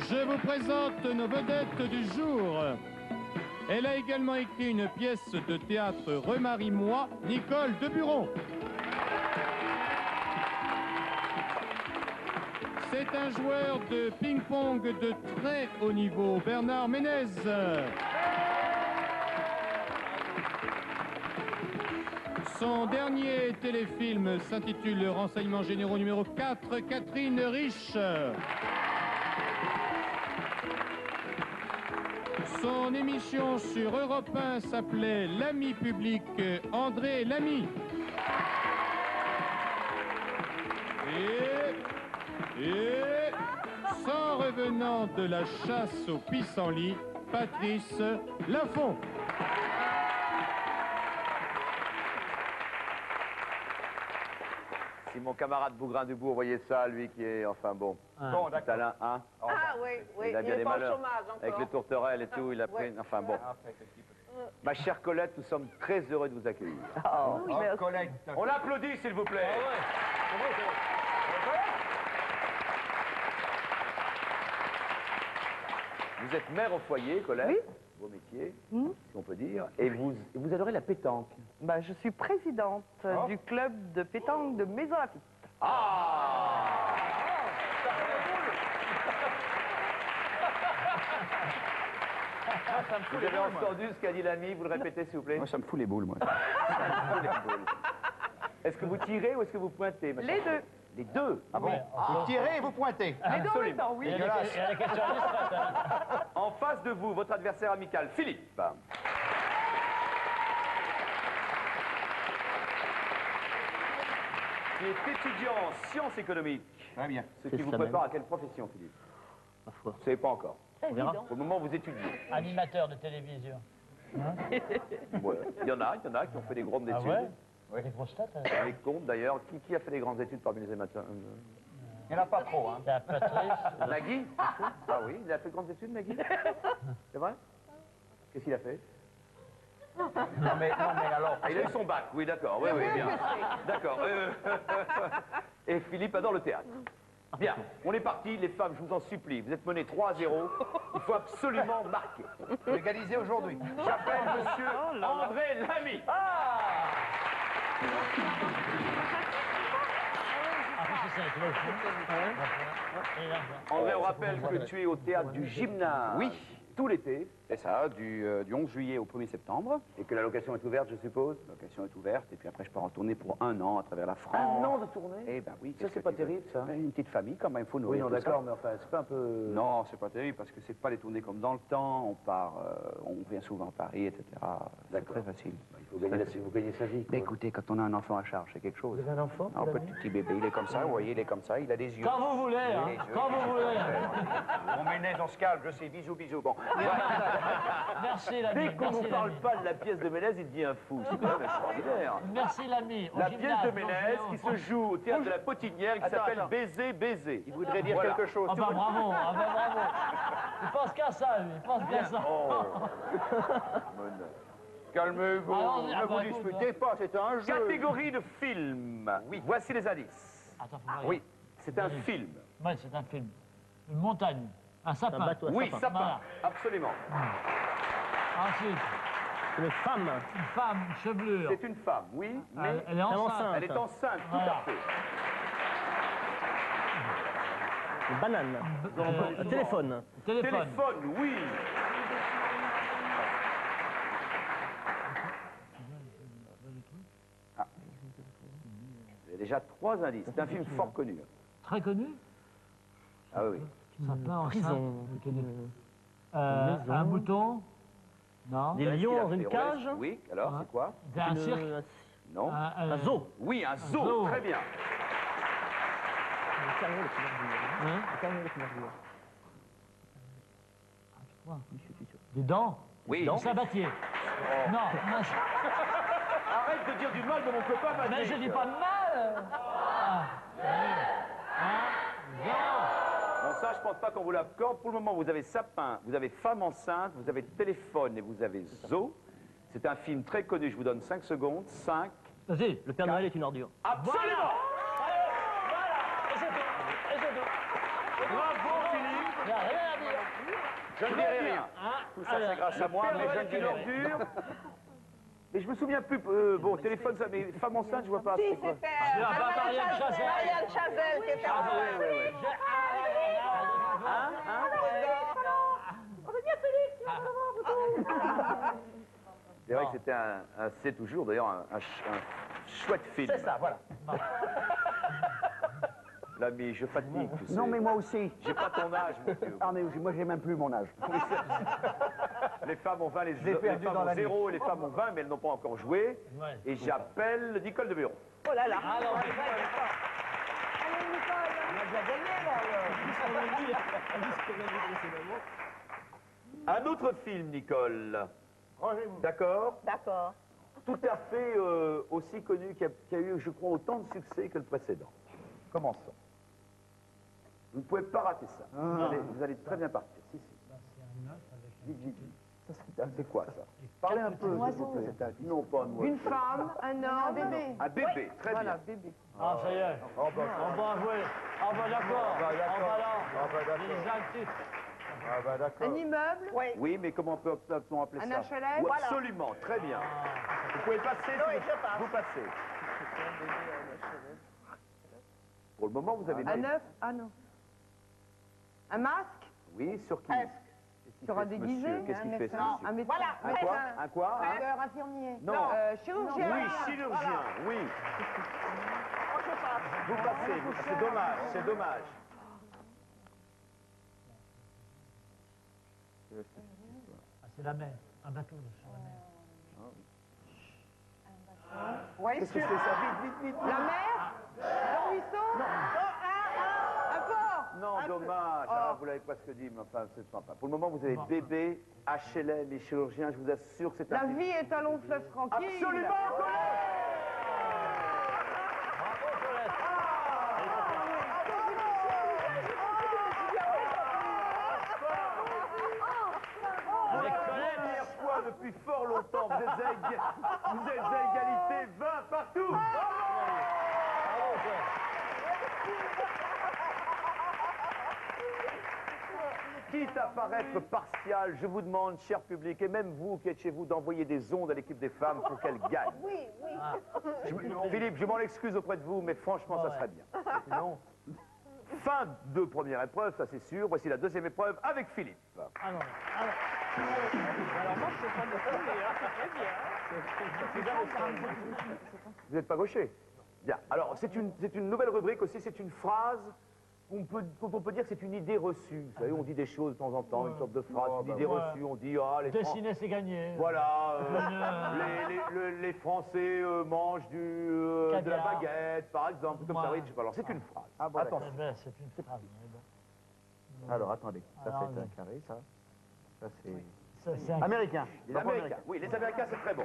Je vous présente nos vedettes du jour. Elle a également écrit une pièce de théâtre Remarie-moi, Nicole Deburon. C'est un joueur de ping-pong de très haut niveau, Bernard Ménez. Son dernier téléfilm s'intitule Renseignements généraux numéro 4, Catherine Riche. Son émission sur Europe 1 s'appelait L'Ami public, André Lamy. Et sans revenant de la chasse au pissenlit, Patrice Laffont. Si mon camarade Bougrain-Dubourg voyait ça, lui qui est, enfin bon. Bon, d'accord. Talin, hein. Ah oui, oui, Il a bien est des pas au malheurs. chômage encore. Avec les tourterelles et tout, il a pris, enfin bon. Ma chère Colette, nous sommes très heureux de vous accueillir. Colette. On l'applaudit, s'il vous plaît. Vous êtes mère au foyer, Colette. Oui. Beau métier, si on peut dire. Et vous adorez la pétanque. Bah, je suis présidente du club de pétanque de Maison-Lafitte. Ah! Vous avez entendu ce qu'a dit l'ami, vous le répétez s'il vous plaît. Moi, ça me fout les boules, moi. Est-ce que vous tirez ou est-ce que vous pointez? Les deux. Les deux? Ah bon? Vous tirez et vous pointez. Les deux en même temps, oui. En face de vous, votre adversaire amical, Philippe. Qui est étudiant en sciences économiques. Très bien. Ce qui vous prépare à quelle profession, Philippe? Vous ne savez pas encore. On verra. Au moment où vous étudiez. Animateur de télévision. Ouais. Il y en a qui ont fait des grandes Ah études. ouais, des grosses têtes. Les comptes d'ailleurs. Qui a fait des grandes études parmi les amateurs? Il n'y en a pas trop, hein. Il y a Patrice. Nagui? Ah oui, il a fait de grandes études, Nagui? C'est vrai? Qu'est-ce qu'il a fait? Non mais alors... Ah, il a eu son bac, oui, d'accord, oui, bien. D'accord. Et Philippe adore le théâtre. Bien, on est parti, les femmes, je vous en supplie. Vous êtes menés 3-0, il faut absolument marquer. Légalisé aujourd'hui. J'appelle monsieur André Lamy. André, on rappelle que tu es au théâtre du Gymnase. Oui. Tout l'été. C'est ça, du 11 juillet au 1er septembre. Et que la location est ouverte, je suppose. La location est ouverte, et puis après je pars en tournée pour 1 an à travers la France. Un an de tournée? Eh ben oui. Ça, c'est pas terrible, ça. Une petite famille, quand même, il faut nourrir. Oui, non, tout ça. d'accord, mais enfin, c'est pas un peu... Non, c'est pas terrible, parce que c'est pas les tournées comme dans le temps. On part, on vient souvent à Paris, etc. C'est D'accord. très facile. Il faut gagner sa vie, quoi. Mais écoutez, quand on a un enfant à charge, c'est quelque chose. Vous avez un enfant? Un petit bébé, il est comme ça, vous voyez, il est comme ça, il a des yeux. Quand vous voulez, hein. Les yeux. Quand vous voulez. On Ménez, on se calme, je sais, bisous, bisous. Bon. Merci l'ami. Dès qu'on ne parle pas de la pièce de Ménez, il devient fou. C'est quand même extraordinaire. Merci l'ami. La pièce de Ménez qui se joue au théâtre de la Potinière qui s'appelle Baiser, baiser. Il voudrait dire Voilà. quelque chose. Ah bah bravo, ah bah bravo. Il pense qu'à ça, lui. Il pense qu'à ça. Calmez-vous, Alors, ne ah vous bah, disputez écoute, pas, c'est un jeu. Catégorie de film. Oui. Voici les indices. Attends, faut voir. Oui, c'est un film. Oui, c'est un film. Une montagne. Un sapin. Oui, sapin. Voilà. Absolument. Ensuite, Une femme. une femme, une chevelure. C'est une femme, oui, mais Elle est enceinte. enceinte. elle est enceinte, tout Voilà. à fait. Une banane. Un téléphone. Téléphone. Téléphone, oui. Il y a déjà 3 indices. C'est un film fort connu. Très connu. Ah oui. Sapin, enceinte. Prison. Un mouton. Non. Des Qu'est-ce qu'il lions a dans fait une au cage. reste Oui, alors c'est quoi? Un cirque. Non. Un zoo. Oui, un zoo, zoo. très bien. Le carreau, le plus large. Hein? Le carreau, le plus large. Des dents. Oui. Un sabatier. Non, non, Arrête de dire du mal de mon copain, Patrick. mais je dis pas de mal. Ah. Bon, ça, je pense pas qu'on vous l'accorde. Pour le moment, vous avez sapin, vous avez femme enceinte, vous avez téléphone et vous avez zoo. C'est un film très connu. Je vous donne 5 secondes. 5. Vas-y. Le Père Noël est une ordure. Absolument. Bravo, Philippe. Il n'y a rien à dire. Je ne dirai rien. Hein? Tout ça, c'est grâce à moi, mais je ne dirai rien. Mais je me souviens plus. Bon, téléphone, ça, mais femme enceinte, je vois pas. Si, c'est quoi c'était Marianne Chazelle. Marianne Chazelle qui était Ah, oui, oui, oui. C'est vrai que c'était c'est toujours d'ailleurs un chouette film. C'est ça, voilà. L'ami, je fatigue, tu sais. Non, mais moi aussi. J'ai pas ton âge, mon vieux. Ah, mais moi, j'ai même plus mon âge. Les femmes ont 20, les perdu femmes dans ont la 0 et les femmes ont 20, mais elles n'ont pas encore joué. Ouais. Et j'appelle Nicole de Bureau. Oh là là. Alors, Allez, Nicole. on a déjà gagné, là. Un autre film, Nicole. Rangez-vous. D'accord? D'accord. Tout à fait aussi connu, qui a eu, je crois, autant de succès que le précédent. Commençons. Vous ne pouvez pas rater ça. Vous allez très bien partir. Si, si. Vite, vite, vite. Ça, c'est quoi, ça? Parlez un peu, s'il vous plaît. Non, pas un Une femme, un homme, un bébé. Un bébé, très Voilà, bien. bébé. Ah, ça y est. On va jouer. Ah, bah d'accord. bah, d'accord. Ah, bah là. Ah, bah, d'accord. Les actifs. Ah bah d'accord. Un immeuble. Oui. Oui, mais comment peut-on appeler Un ça? HLM, Oui, voilà. absolument, très bien. Vous pouvez passer, Oui, si je passe. vous passez. Pour le moment, vous avez... Un œuf. Ah non. Un masque. Oui, sur qui? Presque. Qu'est-ce qu'il Sur un fait, ce déguisé. monsieur? Qu'est-ce qu'il fait, ce Non, monsieur? un médecin. Un quoi? Un quoi? Un- infirmier. Non. Chirurgien. Oui, chirurgien, oui. Vous passez, c'est dommage, c'est dommage. Ah, c'est la mer. Un bateau sur la mer. Oui, Qu'est-ce que c'est ça? Vite, vite, vite. La mer. Le ruisseau. Un port. Non, dommage. Ah, vous l'avez presque dit, mais enfin, c'est sympa. Pour le moment, vous avez bébé, HLM et chirurgien. Je vous assure que c'est La un... vie est un long fleuve tranquille. Absolument, Colette. Bravo, Colette. Avec Colette. Première fois depuis fort longtemps, vous êtes à égalité, 20 partout. Bravo, Colette. Quitte à paraître partial, je vous demande, cher public, et même vous qui êtes chez vous, d'envoyer des ondes à l'équipe des femmes pour qu'elle gagne. Oui, oui. Philippe, je m'en excuse auprès de vous, mais franchement, ça serait bien. Sinon, fin de première épreuve, ça c'est sûr. Voici la deuxième épreuve avec Philippe. Ah non. Vous n'êtes pas gaucher? Bien. Alors, c'est une nouvelle rubrique aussi, c'est une phrase dont on peut dire que c'est une idée reçue. Vous savez, on dit des choses de temps en temps, une sorte de phrase, une idée reçue. On dit, ah, les Dessiner, c'est gagné. Voilà, les Français mangent de la Caviar. baguette, par exemple, comme ça. Oui, alors, c'est une phrase. Ah bon, Attention. Eh ben, c'est une phrase. mais bon. Alors, attendez. Ça, Alors, c'est un oui. carré, ça. Ça, c'est... C'est un... Américain. Les Américains. Oui, les Américains, c'est très bon.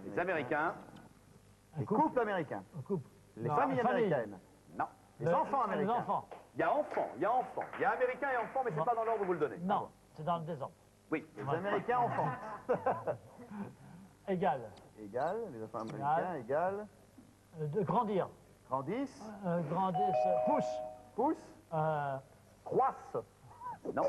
Les Américains. Les couples américains. On coupe. Les Non, familles famille. américaines. Non. Les enfants Les américains. enfants. Il y a enfants, il y a enfants. Il y a Américains et enfants, mais c'est Non. pas dans l'ordre où vous le donnez. Non, c'est dans le désordre. Oui. Les américains enfants. Égal. Égal. Les enfants américains, égal. De grandir. Grandissent. Grandissent. Pousse. Poussent. Croissent. Non.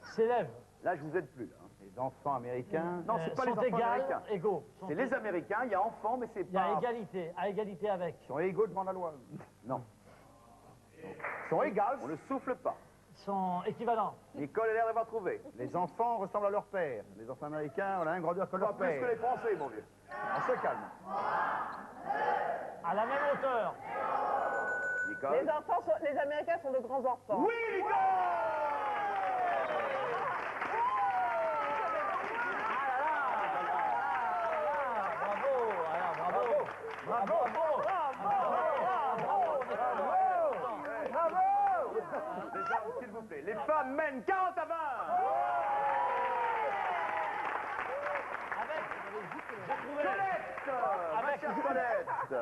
S'élève. Là, je vous aide plus. Là. Les enfants américains. Non, c'est pas les Sont enfants égales, américains. égaux. C'est les Américains, il y a enfants, mais c'est Il y a pas... égalité, à égalité avec. Ils sont égaux devant la loi. Non, Ils sont égales. on ne souffle pas. Sont équivalents. Nicole a l'air d'avoir trouvé. Les enfants ressemblent à leur père. Les enfants américains ont la même grandeur que Pas leur plus que père. les Français, mon vieux. On se calme. À la même hauteur. Nicole. Les Américains sont de grands enfants. Oui, Nicole. Bravo. Les hommes, s'il vous plaît. Les femmes mènent 40 à 20. Colette, ma chère Colette. Bon,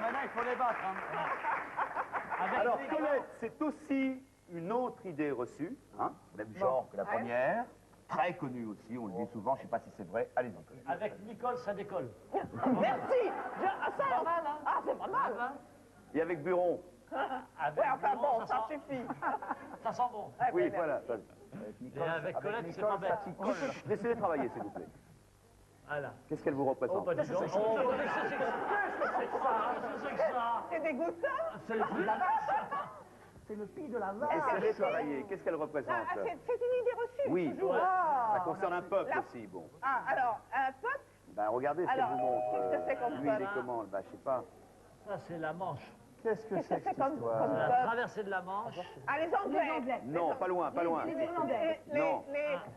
maintenant, il faut les battre. Alors, Colette, c'est aussi une autre idée reçue, hein, même genre que la première. très connu aussi, on le dit souvent, je ne sais pas si c'est vrai, allez-y. Avec Nicole, ça décolle. Merci. Ça, Pas mal, hein? ah, c'est pas mal. Hein? Et avec Buron. Avec Ouais, enfin Buron, bon, ça suffit. Ça sent bon. Oui, Ouais, voilà. Et avec Colette, c'est pas bête. Laissez-les travailler, s'il vous plaît. Voilà. Qu'est-ce qu'elle vous Oh, représente? bah dis donc. Oh, qu'est-ce que c'est que ça? Qu'est-ce que c'est que ça? C'est dégoûtant. C'est le plus. C'est le pays de la vache. Laissez-les travailler, qu'est-ce qu'elle représente? Ah, c'est une idée reçue. Oui, toujours. ça concerne un peuple La- aussi, bon. Ah, alors, un peuple, Ben, regardez ce qu'elle Alors, vous montre. qu'est-ce que c'est comme Lui, il est peuple? comment? Ben, je sais pas. Ça, c'est la Manche. Qu'est-ce que qu'est-ce c'est que que cette c'est comme histoire La peuple? traversée de la Manche. Ah, les Anglais. Non, pas loin, pas loin. Non.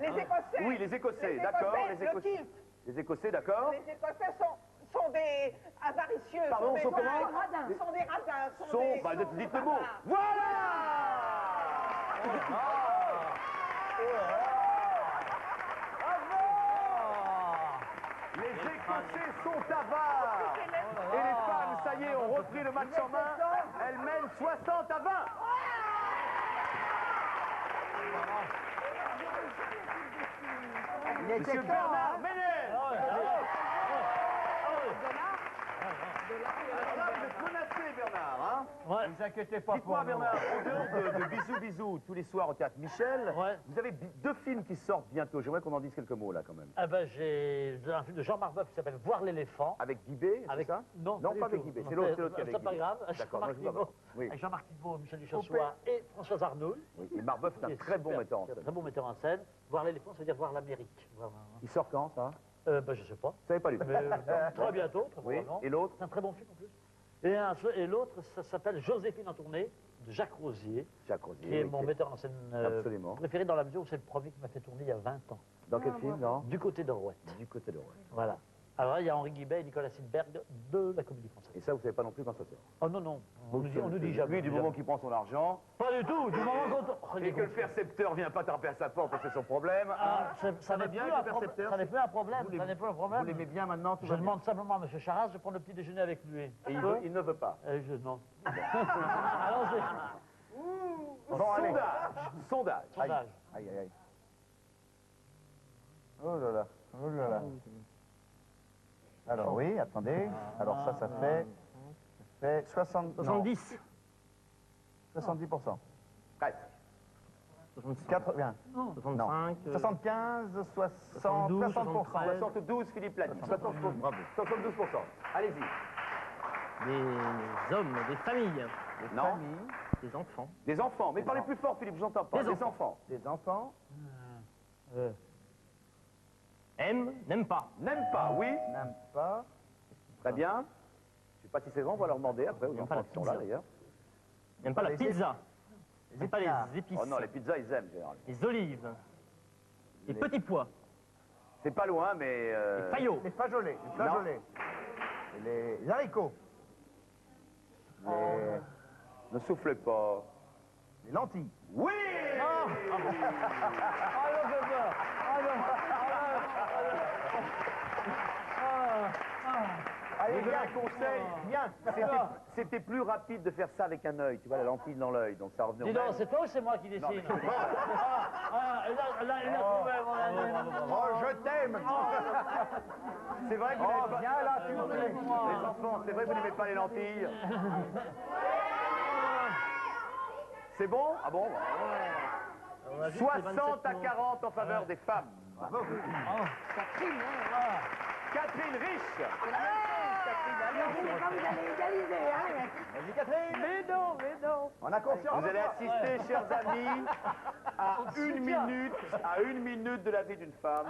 Les Écossais. Oui, les Écossais, d'accord, les le Écossais. kilt. Les Écossais, d'accord? Les Écossais sont des avaricieux. Pardon, sont des comment? radins. Sont des radins. Bah, dites le mot. Les Écossais sont avares. Et les femmes, ça y est, ont repris le match en main. Elles mènent 60 à 20. Monsieur Bernard Ménez. Alors là, vous êtes menacé, Bernard, hein? Ouais. Ne vous inquiétez pas pour Dites-moi, nous. Bernard, en dehors de Bisous Bisous tous les soirs au Théâtre Michel, Ouais. vous avez deux films qui sortent bientôt. J'aimerais qu'on en dise quelques mots, là, quand même. Ah ben, j'ai un film de Jean-Marc Boeuf qui s'appelle Voir l'éléphant. Avec Guy B, c'est Avec... ça? Non, Non, du pas avec tout. Guy B, Non, c'est l'autre qui est avec C'est pas Guy B. grave. D'accord, Jean-Marc moi, je vous Thibault, oui. avec Jean-Marc Thibault, Michel Duchossois et Françoise Arnoul. Oui. Et Marbeuf est qui un très bon super, metteur en qui est un scène. Très bon metteur en scène. Voir l'éléphant, ça veut dire voir l'Amérique. Voilà. Il sort quand, ça? Ben, je sais pas. Vous savez pas du tout. Mais, très bientôt, très Oui, probablement. et l'autre? C'est un très bon film en plus. Et l'autre, ça s'appelle Joséphine en tournée, de Jacques Rosier, Jacques Rosier. qui est oui, mon qui metteur en scène Absolument. préféré dans la mesure où c'est le premier qui m'a fait tourner il y a 20 ans. Dans quel film, non? Du côté d'Orouette. Du côté de Rouen. Voilà. Alors là, il y a Henri Guibet et Nicolas Silberg de la Comédie Française. Et ça, vous savez pas non plus quand ça sort. Oh non, non, on nous dit jamais. Lui, du moment qu'il prend son argent, Pas du tout, du moment qu'on... et que le percepteur vient pas taper à sa porte, c'est son problème. Ah, ça va n'est bien plus, avec un le percepteur, ça n'est plus un problème, Vous ça n'est plus un Vous problème. l'aimez bien maintenant, tout Je va bien. demande simplement à M. Charras de prendre le petit déjeuner avec lui. Et il ne veut pas. Non. Allons-y. Bon, allez. Sondage. Sondage. Aïe, aïe, aïe. Oh là là, oh là là. Alors oui, attendez. Alors ça fait 60, non, 70. 70%. Presque. 80, 65. 75, 60, 72, 60%. 72, Philippe l'a dit. 72%. Bravo. 72%. Allez-y. Des hommes, des familles, Non. Famille, des enfants. Des enfants. Mais parlez plus fort, Philippe, je vous entends pas. Des enfants. des enfants, Aiment, n'aiment pas. N'aime pas, oui. n'aiment pas. Très bien. Je sais pas si c'est vrai, on va leur demander après aux N'aiment pas enfants la qui sont là pizza. d'ailleurs. N'aiment pas la les pizza. N'aiment pas épinards. les épices. Oh non, les pizzas, ils aiment généralement. Les olives. Les petits pois. C'est pas loin, mais. Les faillots. Les flageolets, les haricots, Ne soufflez pas. les lentilles. Oui. Allez, Vous avez un conseil. bien. C'était plus rapide de faire ça avec un œil. Tu vois, la lentille dans l'œil, donc ça revenait au Dis même. donc, c'est toi ou c'est moi qui dessine? Il a trouvé, mon ami. Oh, je t'aime. C'est vrai que vous Oh, n'aimez pas... viens là, tu Les enfants, c'est vrai que vous n'aimez pas les lentilles. C'est bon? Ah bon? On a juste les 27 60 à mots. 40 en faveur des femmes. Catherine Riche. Vas-y, Catherine. Mais non. On a confiance. Vous allez assister, chers amis, à une minute de la vie d'une femme.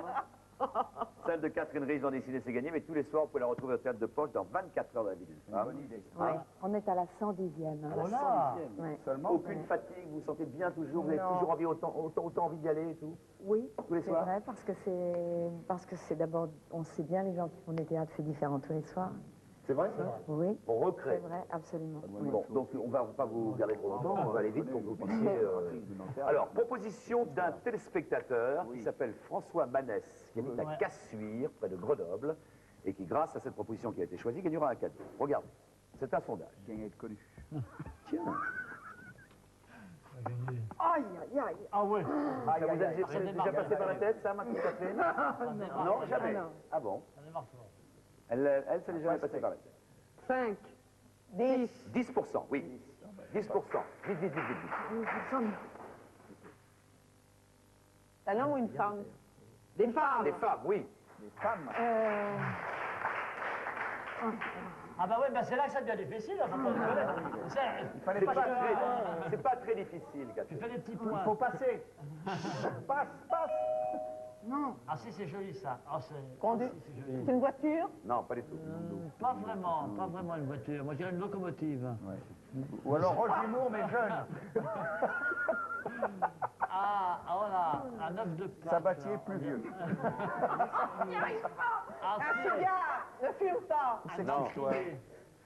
Celle de Catherine Riche dans Décider, c'est gagné, mais tous les soirs, vous pouvez la retrouver au théâtre de Poche dans 24 heures de la vie d'une femme. Bonne idée. Ouais, on est à la 110e. hein. Voilà. Ouais. Seulement. Aucune fatigue, vous vous sentez bien toujours, vous avez Non. toujours envie, autant envie d'y aller et tout. Oui, Tous les c'est soirs vrai, parce que c'est d'abord, on sait bien les gens qui font des théâtres faits différents tous les soirs. C'est vrai ça? Oui, On c'est recrée. vrai, absolument. oui. Bon, donc on va pas vous garder trop longtemps, on va aller vite pour que vous puissiez... Alors, proposition d'un téléspectateur qui s'appelle François Manès, qui habite à Ouais. Cassuire, près de Grenoble, et qui, grâce à cette proposition qui a été choisie, gagnera un cadeau. Regardez, c'est un sondage. Gagner être connu. Tiens, Aïe, aïe, aïe. Ah ouais. Ça vous est déjà passé par la tête, ça, Martine Catherine? Non, jamais. non. Ah bon? Ça démarre fort. Elle, ça n'est jamais passé par la tête. 5, 10. 10%, oui. 10%. Vite, vite, vite, vite, vite. Un homme ou une femme? Des femmes. Les femmes, oui. Ah bah ouais, bah c'est là que ça devient difficile, là, faut pas déconner. C'est pas très difficile, Tu Catherine. fais des petits points. Il faut passer. Passe, passe. Ah si, c'est joli ça. Ah, Conduit. si, c'est joli. C'est une voiture? Non, pas du tout. Pas vraiment une voiture. Moi, je dirais une locomotive. Ou alors Roger Moore, mais jeune. Ah, voilà, un œuf de plate. Sabatier plus vieux. Ah, Un si. cigare! Ne fume pas! Non.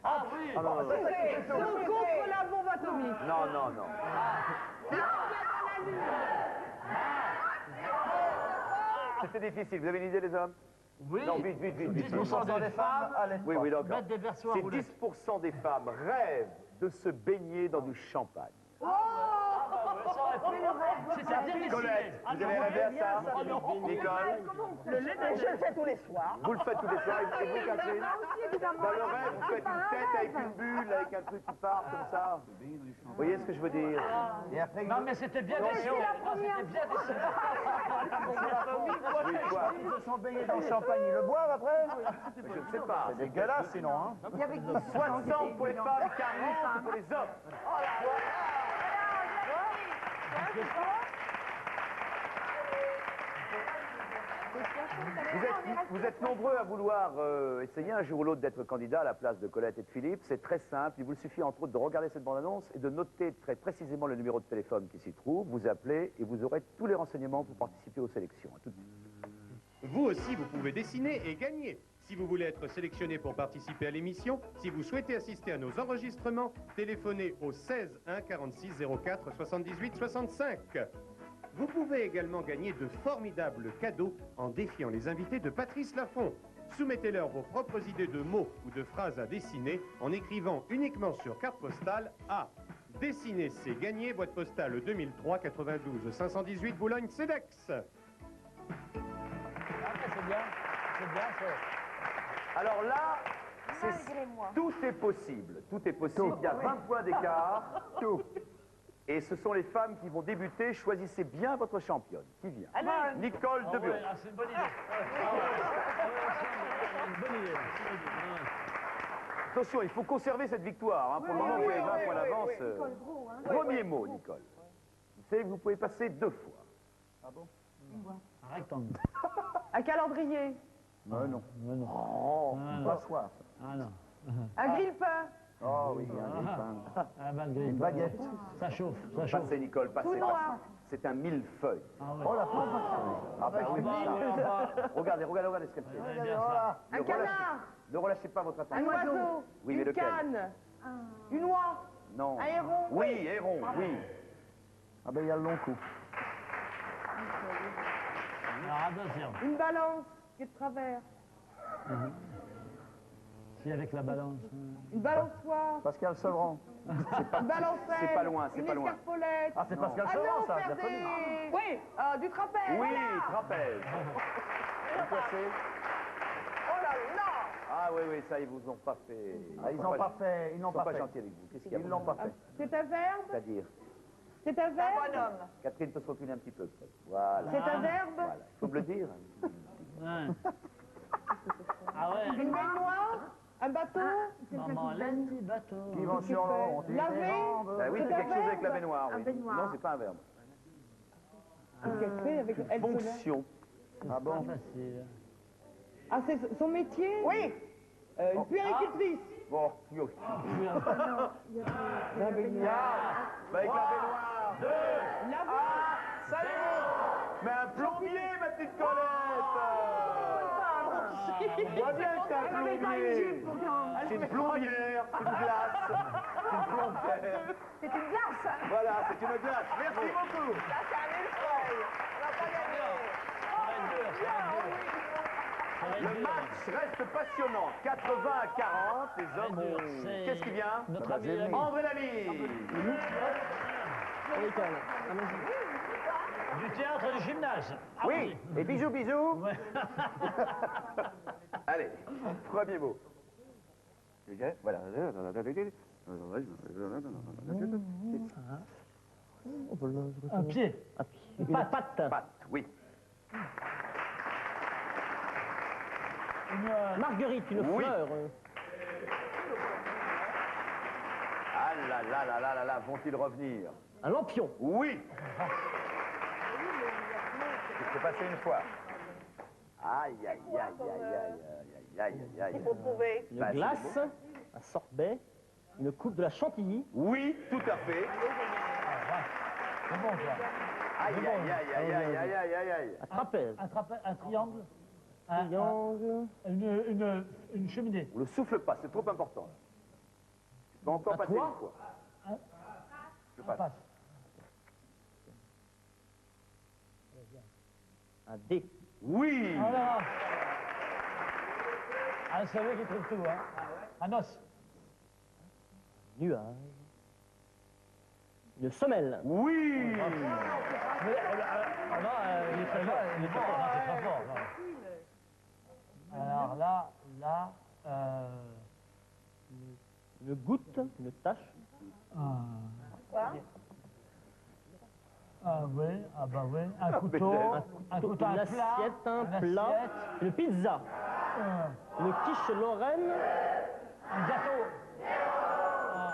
Ah oui. C'est contre la bombe atomique. Non, non, non. C'était difficile. Vous avez une idée, les hommes? Oui. Non, vite, vite, vite, vite. 10% des femmes Oui, oui, d'accord. mettent des versoirs C'est roulettes. 10% des femmes rêvent de se baigner dans du champagne. C'est-à-dire Colette, vous avez rêvé à ça? Nicole? Le lait de je le fais tous les soirs. Vous le faites tous les soirs, et vous, Catherine? Évidemment. Dans le rêve, vous faites une tête avec une bulle, avec un truc qui part comme ça. Vous voyez ce que je veux dire? Et après, Non, mais c'était bien dessiné. C'était bien dessiné. Oui, quoi? ils se sont baignés dans le champagne, ils le boivent après? Je ne sais pas. C'est dégueulasse sinon, hein. Il y avait 60 pour les femmes, 40 pour les hommes. Vous êtes nombreux à vouloir essayer un jour ou l'autre d'être candidat à la place de Colette et de Philippe. C'est très simple. Il vous suffit entre autres de regarder cette bande-annonce et de noter très précisément le numéro de téléphone qui s'y trouve. Vous appelez et vous aurez tous les renseignements pour participer aux sélections. À tout de suite. Vous aussi, vous pouvez dessiner et gagner. Si vous voulez être sélectionné pour participer à l'émission, si vous souhaitez assister à nos enregistrements, téléphonez au 16 1 46 04 78 65. Vous pouvez également gagner de formidables cadeaux en défiant les invités de Patrice Laffont. Soumettez-leur vos propres idées de mots ou de phrases à dessiner en écrivant uniquement sur carte postale à Dessiner, c'est gagner, boîte postale 2003 92 518 Boulogne-Cedex. C'est bien. C'est bien, Alors là, malgré moi. tout est possible. Tout est possible. Il y a 20 points d'écart. Tout. Et ce sont les femmes qui vont débuter. Choisissez bien votre championne. Qui vient? Nicole Ah Deburon. ouais, ah, c'est une bonne idée. Une bonne idée. Attention, il faut conserver cette victoire. Hein. Pour le moment, vous avez 20 points d'avance. Premier mot, Nicole. Vous savez que vous pouvez passer 2 fois. Un rectangle. Un calendrier. Non. Non. Oh, pas soif. Ah non. Un grille-pain. Oh oui, un pain. Ah, malgré. Une baguette. Ça chauffe, ça chauffe. Passez, Nicole, passez. Tout noir. C'est un millefeuille. Ah ouais. Oh la pauvre. Ah bah oui, Regardez ce qu'elle fait. C'est bien ça. Un canard. Ne relâchez pas votre Un attention. oiseau. Oui, mais Une lequel? canne. Une oie. Non. Un héron. Oui, héron, oui. Ah ben il y a le long coup. Alors attention. Une balance qui est de travers. Si avec la balance. Une balançoire. Pascal Sevran. Une balancelle. C'est pas loin, c'est une pas loin. escarpolette. Ah c'est Pascal Ah Sevran non, ça, faire c'est la folie. des... Oui, du trapèze. Oui, Voilà. trapèze. Vous passez. Oh là là. Ah oui, oui, ça, ils vous ont pas fait. Ah, ils n'ont pas fait, ils Ils n'ont sont pas pas fait. gentils avec vous. Qu'est-ce qu'il y a? Ils l'ont pas fait. C'est un verbe. C'est-à-dire, C'est un verbe. Catherine peut se reculer un petit peu, peut-être. Voilà. C'est un verbe. Voilà. Il faut me le dire. Ouais. Ah ouais. Une baignoire. Un bateau. Maman, laisse des bateaux. Qui vont sur l'eau, on tire Laver. les jambes. Ah oui, C'est c'est un quelque chose avec la verbe. baignoire. Un Oui. baignoire. Non, c'est pas un verbe. Qu'est-ce qu'elle fait avec elle se lève. Fonction. Ah bon? Pas facile. Ah, c'est son métier. Oui. Une puéricultrice. Bon, yo. La baignoire. Bah, avec la baignoire. Laver. Mais un plombier, ma petite Colette. On voit bien que t'es un plombier. C'est une plombière, c'est une glace. C'est une plombière. C'est une glace. Voilà, c'est une glace. Merci beaucoup. Le match reste passionnant. 80 à 40. Les hommes ont... Qu'est-ce qui vient? Notre ami. André Lamy. Ricole. Allons-y. Du théâtre du gymnase. Ah Oui, et bisous, bisous. Ouais. Allez, premier mot. Voilà. Un pied. Une patte. Patte, oui. Marguerite, une Oui. fleur. Ah là là là là là là, vont-ils revenir? Un lampion. Oui. C'est passé une fois. Aïe, aïe, aïe, aïe, aïe, aïe, aïe, aïe. Il faut trouver. Une Bah, c'est glace. Un sorbet. Une coupe de la Chantilly. Oui, tout à fait. C'est bon, ça. Aïe, aïe, aïe, aïe, aïe, aïe, aïe, aïe, aïe. Un trapèze. Un triangle. Triangle. Une cheminée. On ne le souffle pas, c'est trop important. Je vais encore Un passer toit. une fois. Je Ça passe. passe. Un dé. Oui. Voilà. Ah, c'est lui qui trouve tout, hein. Un os. Nuage. Une semelle. Oui. Mais, non, il est très fort. Il est très fort. Non, c'est très fort. Non. Alors là, Une goutte. Une tache. Ah oui, ah bah oui, un Ah, couteau, peut-être. un couteau, Une un plat, assiette. Un une plat. assiette, Une pizza. Une quiche Lorraine. un gâteau.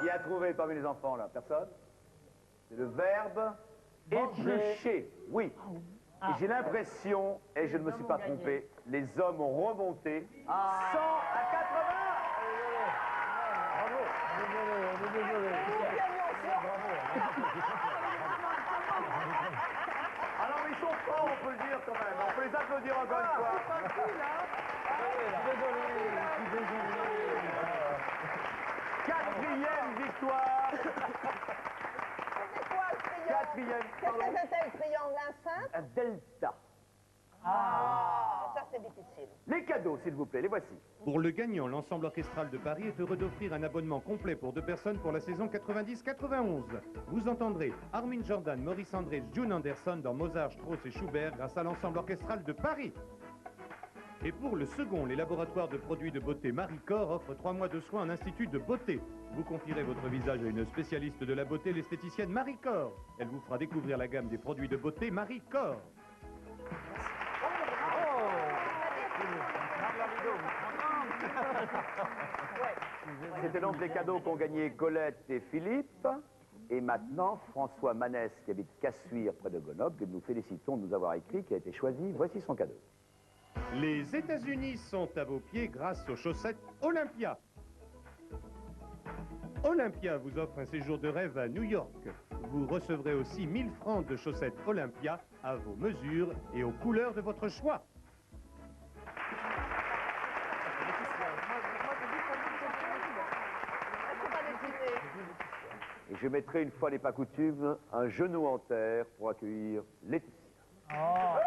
Qui a trouvé parmi les enfants, là? Personne? C'est le verbe éplucher. Oui. Et j'ai l'impression, et je ne me suis pas trompé, les hommes ont remonté 100 à 80. Alors ils sont forts, on peut le dire quand même. On peut les applaudir encore une fois. Quatrième victoire. Quatrième, pardon. Qu'est-ce que c'était le triangle enceinte? Un delta. Ah, ça c'est difficile. Les cadeaux, s'il vous plaît, les voici. Pour le gagnant, l'ensemble orchestral de Paris est heureux d'offrir un abonnement complet pour 2 personnes pour la saison 90-91. Vous entendrez Armin Jordan, Maurice André, June Anderson dans Mozart, Strauss et Schubert grâce à l'ensemble orchestral de Paris. Et pour le second, les laboratoires de produits de beauté Marie-Corps offrent 3 mois de soins en institut de beauté. Vous confierez votre visage à une spécialiste de la beauté, l'esthéticienne Marie-Corps. Elle vous fera découvrir la gamme des produits de beauté Marie-Corps. C'était donc les cadeaux qu'ont gagnés Colette et Philippe. Et maintenant, François Manès, qui habite Cassuire, près de Grenoble, que nous félicitons de nous avoir écrit, qui a été choisi. Voici son cadeau. Les États-Unis sont à vos pieds grâce aux chaussettes Olympia. Olympia vous offre un séjour de rêve à New York. Vous recevrez aussi 1000 francs de chaussettes Olympia à vos mesures et aux couleurs de votre choix. Et je mettrai, une fois n'est pas coutume, un genou en terre pour accueillir Laetitia. Oh.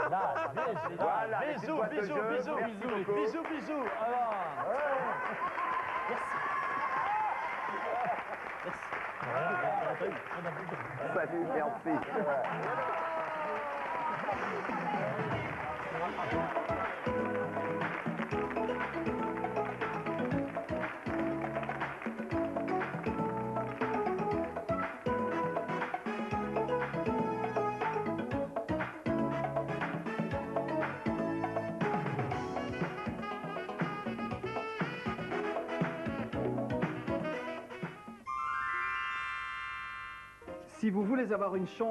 Là, Voilà, les bisous, petites boîtes de bisous, jeu. bisous, Merci bisous, beaucoup. bisous, bisous. Alors. Salut, merci. Si vous voulez avoir une chance